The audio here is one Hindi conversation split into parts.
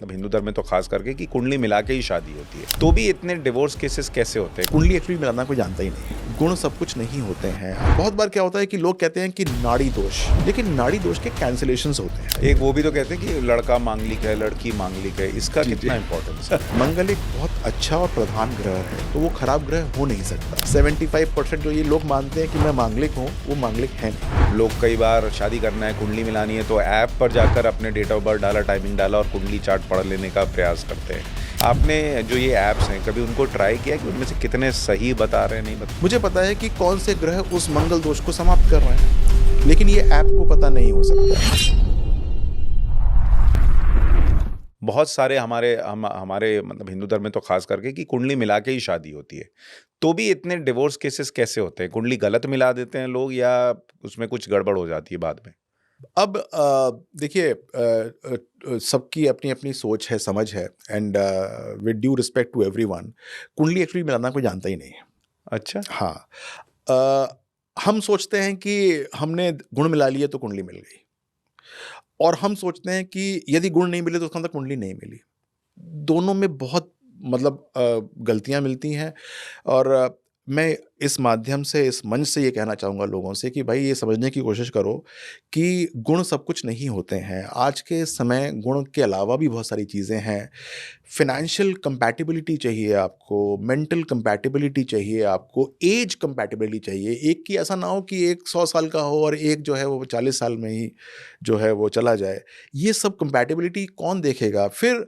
मतलब हिंदू धर्म में तो खास करके कि कुंडली मिला के ही शादी होती है, तो भी इतने डिवोर्स केसेस कैसे होते हैं? कुंडली एक्चुअली मिलाना कोई जानता ही नहीं। गुण सब कुछ नहीं होते हैं। बहुत बार क्या होता है कि लोग कहते हैं कि नाड़ी दोष, लेकिन नाड़ी दोष के कैंसिलेशंस होते हैं। एक वो भी तो कहते हैं कि लड़का मांगलिक है, लड़की मांगलिक है, इसका कितना इंपॉर्टेंस है? मंगल एक बहुत अच्छा और प्रधान ग्रह है, तो वो खराब ग्रह हो नहीं सकता। 75% जो ये लोग मानते हैं कि मैं मांगलिक हूँ, वो मांगलिक है नहीं। लोग कई बार शादी करना है, कुंडली मिलानी है, तो ऐप पर जाकर अपने डेट ऑफ बर्थ डाला, टाइमिंग डाला और कुंडली चार्ट पढ़ लेने का प्रयास करते हैं। आपने जो ये ऐप्स हैं कभी उनको ट्राई किया कि उनमें से कितने सही बता रहे हैं, नहीं बता? मुझे पता है कि कौन से ग्रह उस मंगल दोष को समाप्त कर रहे हैं, लेकिन ये ऐप को पता नहीं हो सकता। बहुत सारे हमारे मतलब हिंदू धर्म में तो खास करके कि कुंडली मिला के ही शादी होती है, तो भी इतने डिवोर्स केसेस कैसे होते हैं? कुंडली गलत मिला देते हैं लोग या उसमें कुछ गड़बड़ हो जाती है बाद में? अब देखिए, सबकी अपनी अपनी सोच है, समझ है, and with due respect to everyone, कुंडली एक्चुअली मिलाना कोई जानता ही नहीं है। अच्छा। हाँ, हम सोचते हैं कि हमने गुण मिला लिए तो कुंडली मिल गई, और हम सोचते हैं कि यदि गुण नहीं मिले तो उसका मतलब कुंडली नहीं मिली। दोनों में बहुत मतलब गलतियाँ मिलती हैं, और मैं इस माध्यम से, इस मंच से ये कहना चाहूँगा लोगों से कि भाई ये समझने की कोशिश करो कि गुण सब कुछ नहीं होते हैं। आज के समय गुण के अलावा भी बहुत सारी चीज़ें हैं। फ़ाइनेंशियल कंपैटिबिलिटी चाहिए आपको, मेंटल कंपैटिबिलिटी चाहिए आपको, ऐज कंपैटिबिलिटी चाहिए। एक की ऐसा ना हो कि एक 100 साल का हो और एक जो है वो 40 साल में ही जो है वो चला जाए। ये सब कंपैटिबिलिटी कौन देखेगा? फिर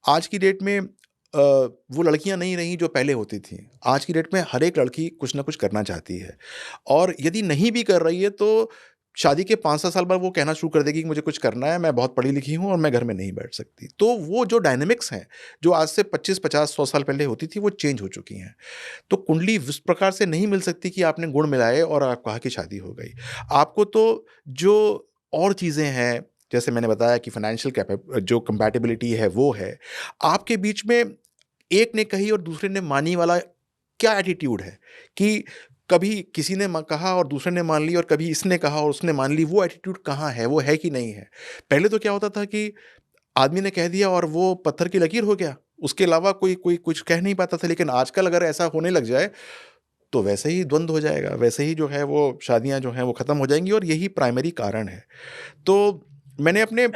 आज की डेट में वो लड़कियां नहीं रहीं जो पहले होती थीं। आज की डेट में हर एक लड़की कुछ ना कुछ करना चाहती है, और यदि नहीं भी कर रही है तो शादी के 5-7 साल बाद वो कहना शुरू कर देगी कि मुझे कुछ करना है, मैं बहुत पढ़ी लिखी हूँ और मैं घर में नहीं बैठ सकती। तो वो जो डायनामिक्स हैं, जो आज से 25, 50, 100 साल पहले होती थी, वो चेंज हो चुकी हैं। तो कुंडली इस प्रकार से नहीं मिल सकती कि आपने गुण मिलाए और आप कहा कि शादी हो गई। आपको तो जो और चीज़ें हैं, जैसे मैंने बताया कि फाइनेंशियल जो कंपैटिबिलिटी है वो है। आपके बीच में एक ने कही और दूसरे ने मानी वाला क्या एटीट्यूड है, कि कभी किसी ने कहा और दूसरे ने मान ली, और कभी इसने कहा और उसने मान ली। वो एटीट्यूड कहाँ है? वो है कि नहीं है? पहले तो क्या होता था कि आदमी ने कह दिया और वो पत्थर की लकीर हो गया, उसके अलावा कोई कोई कुछ कह नहीं पाता था। लेकिन आजकल अगर ऐसा होने लग जाए तो वैसे ही द्वंद्व हो जाएगा, वैसे ही जो है वो शादियां जो हैं वो ख़त्म हो जाएंगी, और यही प्राइमरी कारण है। तो मैंने अपने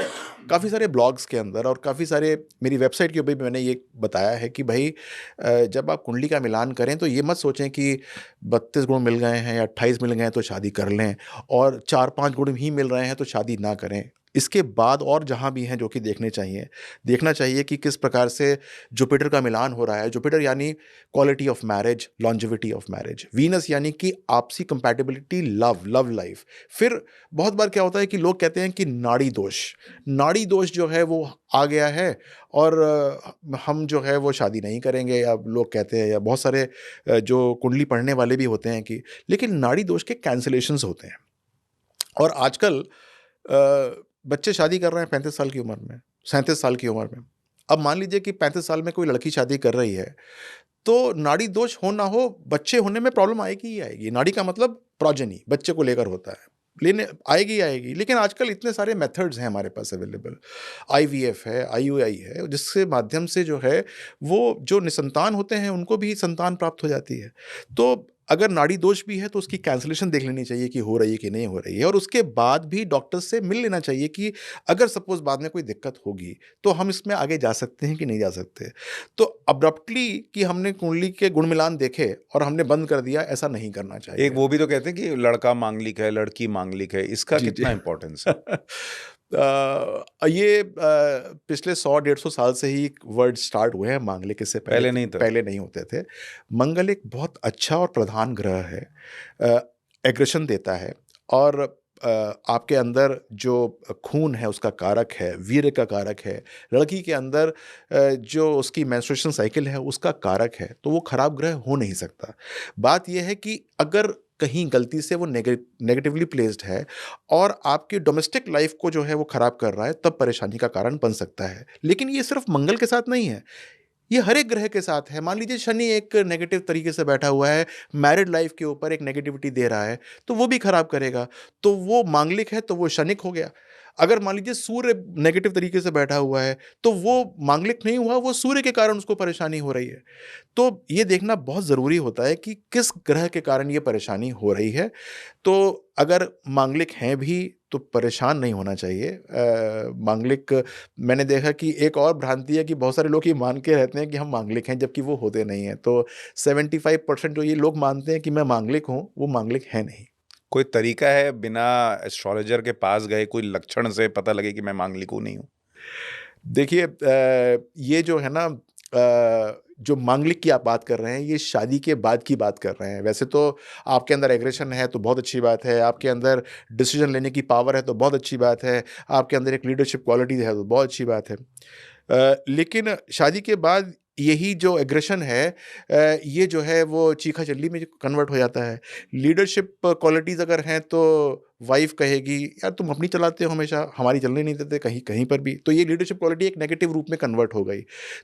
काफ़ी सारे ब्लॉग्स के अंदर और काफ़ी सारे मेरी वेबसाइट के ऊपर भी मैंने ये बताया है कि भाई, जब आप कुंडली का मिलान करें तो ये मत सोचें कि 32 गुण मिल गए हैं या 28 मिल गए हैं तो शादी कर लें, और 4-5 गुण ही मिल रहे हैं तो शादी ना करें। इसके बाद और जहाँ भी हैं जो कि देखना चाहिए कि किस प्रकार से जुपिटर का मिलान हो रहा है। जुपिटर यानी quality of marriage, longevity of marriage. Venus यानी कि आपसी कंपैटिबिलिटी, लव लाइफ। फिर बहुत बार क्या होता है कि लोग कहते हैं कि नाड़ी दोष जो है वो आ गया है, और हम जो है वो शादी नहीं करेंगे, या लोग कहते हैं, या बहुत सारे जो कुंडली पढ़ने वाले भी होते हैं कि, लेकिन नाड़ी दोष के कैंसिलेशंस होते हैं। और आजकल बच्चे शादी कर रहे हैं 35 साल की उम्र में, 37 साल की उम्र में। अब मान लीजिए कि 35 साल में कोई लड़की शादी कर रही है, तो नाड़ी दोष हो ना हो, बच्चे होने में प्रॉब्लम आएगी ही आएगी। नाड़ी का मतलब प्रोजेनी, बच्चे को लेकर होता है, लेने आएगी ही आएगी। लेकिन आजकल इतने सारे मेथड्स हैं हमारे पास अवेलेबल। आईवीएफ है, आईयूआई है, जिसके माध्यम से जो है वो जो निसंतान होते हैं उनको भी संतान प्राप्त हो जाती है। तो अगर नाड़ी दोष भी है तो उसकी कैंसलेशन देख लेनी चाहिए कि हो रही है कि नहीं हो रही है, और उसके बाद भी डॉक्टर से मिल लेना चाहिए कि अगर सपोज बाद में कोई दिक्कत होगी तो हम इसमें आगे जा सकते हैं कि नहीं जा सकते। तो अब्रप्टली कि हमने कुंडली के गुण मिलान देखे और हमने बंद कर दिया, ऐसा नहीं करना चाहिए। एक वो भी तो कहते हैं कि लड़का मांगलिक है, लड़की मांगलिक है, इसका जी, कितना जी। इंपॉर्टेंस है? ये पिछले 100-150 साल से ही वर्ड स्टार्ट हुए हैं मांगलिक, इससे पहले नहीं था? पहले नहीं होते थे। मंगल एक बहुत अच्छा और प्रधान ग्रह है, एग्रेशन देता है, और आपके अंदर जो खून है उसका कारक है, वीर्य का कारक है। लड़की के अंदर जो उसकी मेंस्ट्रुएशन साइकिल है उसका कारक है, तो वो खराब ग्रह हो नहीं सकता। बात ये है कि अगर कहीं गलती से वो नेगेटिवली प्लेस्ड है और आपकी डोमेस्टिक लाइफ को जो है वो खराब कर रहा है, तब परेशानी का कारण बन सकता है। लेकिन ये सिर्फ मंगल के साथ नहीं है, ये हर एक ग्रह के साथ है। मान लीजिए शनि एक नेगेटिव तरीके से बैठा हुआ है, मैरिड लाइफ के ऊपर एक नेगेटिविटी दे रहा है, तो वो भी खराब करेगा। तो वो मांगलिक है तो वो शनिक हो गया। अगर मान लीजिए सूर्य नेगेटिव तरीके से बैठा हुआ है, तो वो मांगलिक नहीं हुआ, वो सूर्य के कारण उसको परेशानी हो रही है। तो ये देखना बहुत ज़रूरी होता है कि किस ग्रह के कारण ये परेशानी हो रही है। तो अगर मांगलिक हैं भी तो परेशान नहीं होना चाहिए। मांगलिक मैंने देखा कि एक और भ्रांति है कि बहुत सारे लोग ये मान के रहते हैं कि हम मांगलिक हैं, जबकि वो होते नहीं हैं। तो 75% जो ये लोग मानते हैं कि मैं मांगलिक हूँ, वो मांगलिक हैं नहीं। कोई तरीका है बिना एस्ट्रोलॉजर के पास गए कोई लक्षण से पता लगे कि मैं मांगलिक हूँ, नहीं हूँ? देखिए ये जो है ना जो मांगलिक की आप बात कर रहे हैं, ये शादी के बाद की बात कर रहे हैं। वैसे तो आपके अंदर एग्रेशन है तो बहुत अच्छी बात है, आपके अंदर डिसीजन लेने की पावर है तो बहुत अच्छी बात है, आपके अंदर एक लीडरशिप क्वालिटीज़ है तो बहुत अच्छी बात है। लेकिन शादी के बाद यही जो एग्रेशन है ये जो है वो चीखा-चल्ली में कन्वर्ट हो जाता है। लीडरशिप क्वालिटीज़ अगर हैं तो वाइफ़ कहेगी, "यार तुम अपनी चलाते हो हमेशा, हमारी चलने नहीं देते कहीं कहीं पर भी।" तो ये लीडरशिप क्वालिटी एक नेगेटिव रूप में कन्वर्ट हो गई।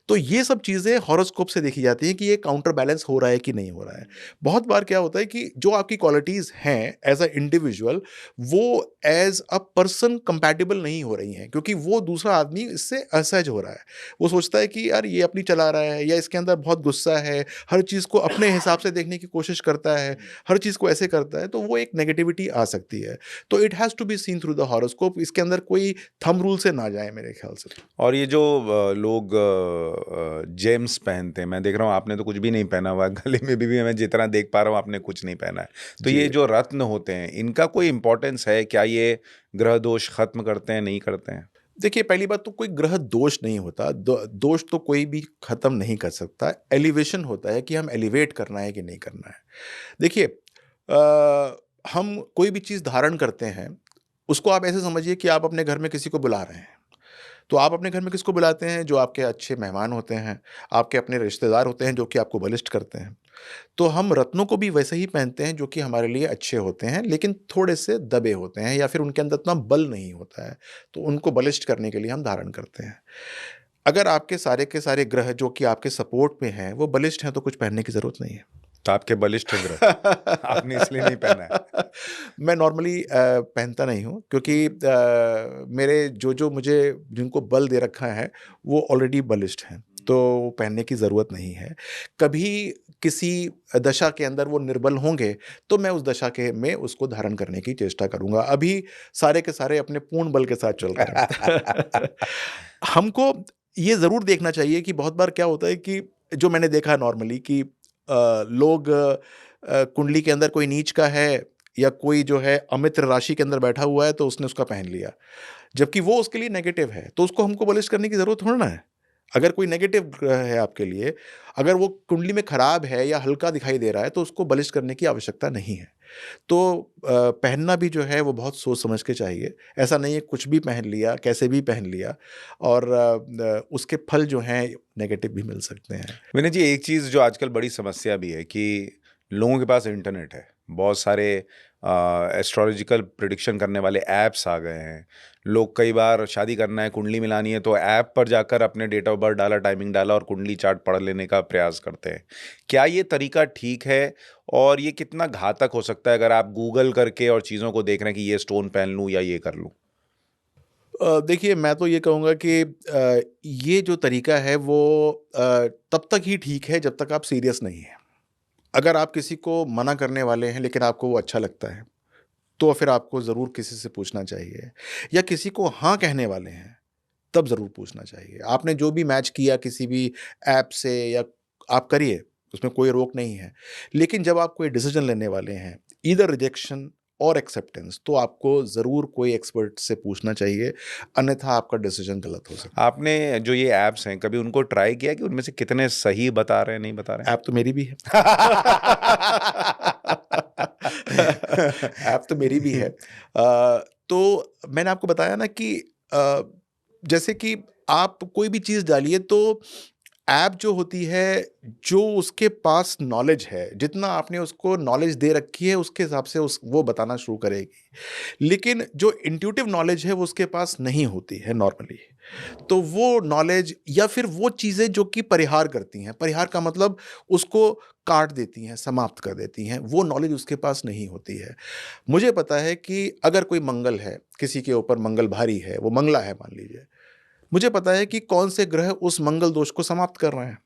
तो ये सब चीज़ें हॉरोस्कोप से देखी जाती हैं कि ये काउंटर बैलेंस हो रहा है कि नहीं हो रहा है। बहुत बार क्या होता है कि जो आपकी क्वालिटीज़ हैं एज़ अ इंडिविजुअल, वो एज़ अ पर्सन कंपैटिबल नहीं हो रही हैं, क्योंकि वो दूसरा आदमी इससे असहज हो रहा है। वो सोचता है कि यार ये अपनी चला रहा है, या इसके अंदर बहुत गुस्सा है, हर चीज़ को अपने हिसाब से देखने की कोशिश करता है, हर चीज़ को ऐसे करता है, तो वो एक नेगेटिविटी आ सकती है। तो it has to be seen through the horoscope. इसके अंदर कोई थंब रूल से ना जाए मेरे ख्याल से। और ये जो लोग जेम्स पहनते हैं, मैं देख रहा हूँ आपने तो कुछ भी नहीं पहना हुआ है, गले में भी मैं जितना देख पा रहा हूँ आपने कुछ नहीं पहना है। तो जी। ये जो रत्न होते हैं, इनका कोई इम्पोर्टेंस है? क्या ये ग्रह दोष खत्म करते हैं, नहीं करते हैं? देखिए, पहली बात तो कोई ग्रह दोष नहीं होता। दोष तो कोई भी खत्म नहीं कर सकता। एलिवेशन होता है कि हम एलिवेट करना है कि नहीं करना है। देखिए हम कोई भी चीज़ धारण करते हैं, उसको आप ऐसे समझिए कि आप अपने घर में किसी को बुला रहे हैं। तो आप अपने घर में किसको बुलाते हैं? जो आपके अच्छे मेहमान होते हैं, आपके अपने रिश्तेदार होते हैं जो कि आपको बलिष्ठ करते हैं। तो हम रत्नों को भी वैसे ही पहनते हैं जो कि हमारे लिए अच्छे होते हैं, लेकिन थोड़े-से दबे होते हैं या फिर उनके अंदर उतना बल नहीं होता है, तो उनको बलिष्ठ करने के लिए हम धारण करते हैं। अगर आपके सारे के सारे ग्रह जो कि आपके सपोर्ट में हैं, वो बलिष्ठ हैं तो कुछ पहनने की ज़रूरत नहीं है। तो आपके बलिष्ठ ग्रह, आपने इसलिए नहीं पहना है। मैं नॉर्मली पहनता नहीं हूँ, क्योंकि मेरे जो मुझे जिनको बल दे रखा है, वो ऑलरेडी बलिष्ठ हैं, तो पहनने की ज़रूरत नहीं है। कभी किसी दशा के अंदर वो निर्बल होंगे, तो मैं उस दशा के में उसको धारण करने की चेष्टा करूँगा। अभी सारे के सारे अपने पूर्ण बल के साथ चल रहे हैं। हमको ये ज़रूर देखना चाहिए कि बहुत बार क्या होता है कि जो मैंने देखा है नॉर्मली कि लोग कुंडली के अंदर कोई नीच का है या कोई जो है अमित्र राशि के अंदर बैठा हुआ है तो उसने उसका पहन लिया, जबकि वो उसके लिए नेगेटिव है, तो उसको हमको बलिष्ठ करने की ज़रूरत थोड़ी ना है। अगर कोई नेगेटिव ग्रह है आपके लिए, अगर वो कुंडली में खराब है या हल्का दिखाई दे रहा है, तो उसको बलिष्ठ करने की आवश्यकता नहीं है। तो पहनना भी जो है वो बहुत सोच समझ के चाहिए। ऐसा नहीं है कुछ भी पहन लिया, कैसे भी पहन लिया, और उसके फल जो हैं नेगेटिव भी मिल सकते हैं। विनय जी, एक चीज़ जो आजकल बड़ी समस्या भी है कि लोगों के पास इंटरनेट है। बहुत सारे एस्ट्रोलॉजिकल प्रेडिक्शन करने वाले ऐप्स आ गए हैं। लोग कई बार शादी करना है, कुंडली मिलानी है, तो ऐप पर जाकर अपने डेट ऑफ बर्थ डाला, टाइमिंग डाला और कुंडली चार्ट पढ़ लेने का प्रयास करते हैं। क्या ये तरीका ठीक है? और ये कितना घातक हो सकता है अगर आप गूगल करके और चीज़ों को देख रहे हैं कि ये स्टोन पहन लूँ या ये कर लूँ? देखिए, मैं तो ये कहूँगा कि ये जो तरीका है वो तब तक ही ठीक है जब तक आप सीरियस नहीं हैं। अगर आप किसी को मना करने वाले हैं लेकिन आपको वो अच्छा लगता है, तो फिर आपको ज़रूर किसी से पूछना चाहिए, या किसी को हाँ कहने वाले हैं, तब ज़रूर पूछना चाहिए। आपने जो भी मैच किया किसी भी ऐप से, या आप करिए, उसमें कोई रोक नहीं है। लेकिन जब आप कोई डिसीज़न लेने वाले हैं, ईदर रिजेक्शन और एक्सेप्टेंस, तो आपको ज़रूर कोई एक्सपर्ट से पूछना चाहिए, अन्यथा आपका डिसीज़न गलत हो सकता आपने जो ये ऐप्स हैं, कभी उनको ट्राई किया कि उनमें से कितने सही बता रहे हैं, नहीं बता रहे है। ऐप तो मेरी भी है। ऐप तो मेरी भी है। तो मैंने आपको बताया ना कि अ, जैसे कि आप कोई भी चीज़ डालिए तो ऐप जो होती है, जो उसके पास नॉलेज है, जितना आपने उसको नॉलेज दे रखी है, उसके हिसाब से उस वो बताना शुरू करेगी। लेकिन जो इंट्यूटिव नॉलेज है, वो उसके पास नहीं होती है नॉर्मली। तो वो नॉलेज या फिर वो चीज़ें जो कि परिहार करती हैं, परिहार का मतलब उसको काट देती हैं, समाप्त कर देती हैं, वो नॉलेज उसके पास नहीं होती है। मुझे पता है कि अगर कोई मंगल है, किसी के ऊपर मंगल भारी है, वो मंगला है मान लीजिए, मुझे पता है कि कौन से ग्रह उस मंगल दोष को समाप्त कर रहे हैं,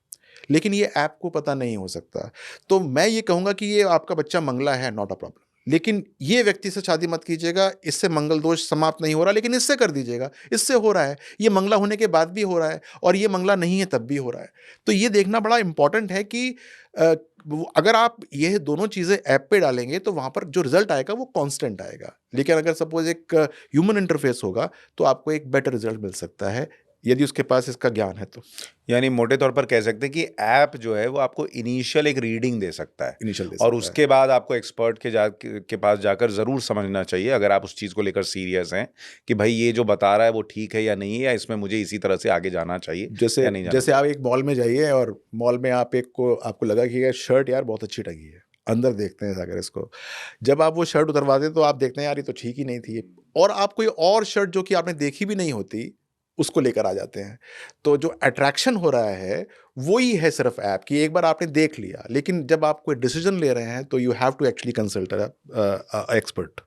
लेकिन ये ऐप को पता नहीं हो सकता। तो मैं ये कहूँगा कि ये आपका बच्चा मंगला है, नॉट अ प्रॉब्लम। लेकिन ये व्यक्ति से शादी मत कीजिएगा, इससे मंगल दोष समाप्त नहीं हो रहा, लेकिन इससे कर दीजिएगा, इससे हो रहा है। ये मंगला होने के बाद भी हो रहा है और ये मंगला नहीं है तब भी हो रहा है। तो ये देखना बड़ा इम्पोर्टेंट है कि अगर आप ये दोनों चीज़ें ऐप पे डालेंगे तो वहाँ पर जो रिज़ल्ट आएगा वो कांस्टेंट आएगा। लेकिन अगर सपोज़ एक ह्यूमन इंटरफ़ेस होगा तो आपको एक बेटर रिज़ल्ट मिल सकता है, यदि उसके पास इसका ज्ञान है तो। यानी मोटे तौर पर कह सकते हैं कि ऐप जो है वो आपको इनिशियल एक रीडिंग दे सकता है इनिशियल दे और सकता है। उसके बाद आपको एक्सपर्ट के पास जाकर ज़रूर समझना चाहिए, अगर आप उस चीज़ को लेकर सीरियस हैं कि भाई ये जो बता रहा है वो ठीक है या नहीं है, या इसमें मुझे इसी तरह से आगे जाना चाहिए जैसे या नहीं जाना जैसे आप एक मॉल में जाइए और मॉल में आप आपको लगा कि ये शर्ट यार बहुत अच्छी टंगी है। अंदर देखते हैं जाकर इसको। जब आप वो शर्ट उतरवाते हैं तो आप देखते हैं यार ये तो ठीक ही नहीं थी और आप कोई और शर्ट जो कि आपने देखी भी नहीं होती, उसको लेकर आ जाते हैं। तो जो अट्रैक्शन हो रहा है, वो ही है सिर्फ़ ऐप कि एक बार आपने देख लिया, लेकिन जब आप कोई डिसीज़न ले रहे हैं तो you have to actually consult expert.